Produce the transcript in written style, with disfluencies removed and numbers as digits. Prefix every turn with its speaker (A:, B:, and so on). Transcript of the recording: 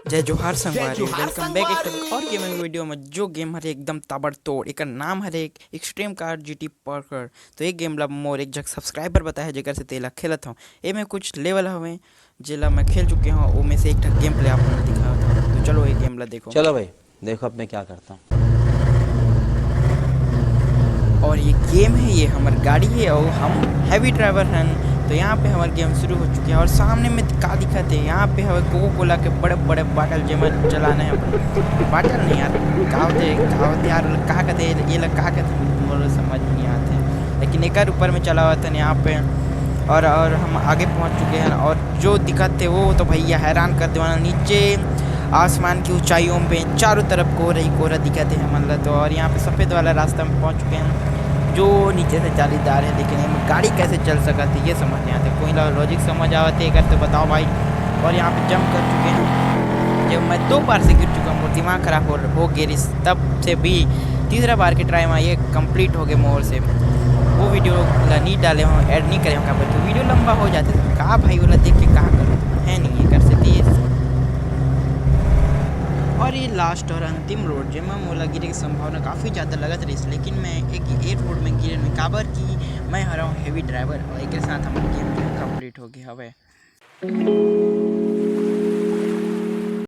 A: जय जोहार संगवारी, वेलकम बैक एक और गेमिंग वीडियो में। जो गेम हरे एकदम ताबड़तोड़ एक नाम हरे एक एक्सट्रीम कार जीटी पार्कर। तो एक गेम ला मोर एक जग सब्सक्राइबर बताया जेकर से तेला खेलत हूँ। ए में कुछ लेवल हवे जेला मैं खेल चुके हूँ, वो में से एक गेम प्ले आप लोगों दिखा था। तो चलो ये गेम ला देखो।
B: चलो भाई देखो अब मैं क्या करता हूँ।
A: और ये गेम है, ये हमारी गाड़ी है और हम हैवी ड्राइवर हैं। तो यहाँ पे हमारा गेम शुरू हो चुकी है और सामने में का दिखत है, यहाँ पे हमें कोको कोला के बड़े बड़े बाटल जेमा चलाने हैं। बाटल नहीं यार, कावते यार कहा कहते ये लोग कहा कहते मोर समझ नहीं आते, लेकिन एक ऊपर में चला हुआ था यहाँ पे। और हम आगे पहुँच चुके हैं और जो दिक्कत थे वो तो भैया हैरान कर देवाना। नीचे आसमान की ऊंचाइयों पे चारों तरफ कोहरा ही कोहरा दिखाते हैं मतलब। तो और यहाँ पे सफ़ेद वाला रास्ता में पहुँच चुके हैं जो नीचे से जालीदार है, लेकिन इसमें गाड़ी कैसे चल सका थी ये समझ नहीं आते। कोई लॉजिक समझ आते अगर तो बताओ भाई। और यहाँ पे जंप कर चुके हैं, जब मैं 2 बार से गिर चुका हूँ, दिमाग खराब हो गिरी तब से भी तीसरा बार की ट्राई में ये कंप्लीट हो गए मोर से। वो वीडियो नहीं डाले हों, ऐड नहीं करे हों, कहाँ पर तो वीडियो लंबा हो जाते तो कहा भाई वाला देख के कहाँ करो है नहीं ये कर सकती है। और ये लास्ट और अंतिम रोड जिसमें मोला गिरे की संभावना काफ़ी ज़्यादा लगत रही, लेकिन मैं एक एयरपोर्ट में गिरे में काबर की मैं हरा हूँ हैवी ड्राइवर और एक साथ हमारा गेम कंप्लीट हो गया हवे।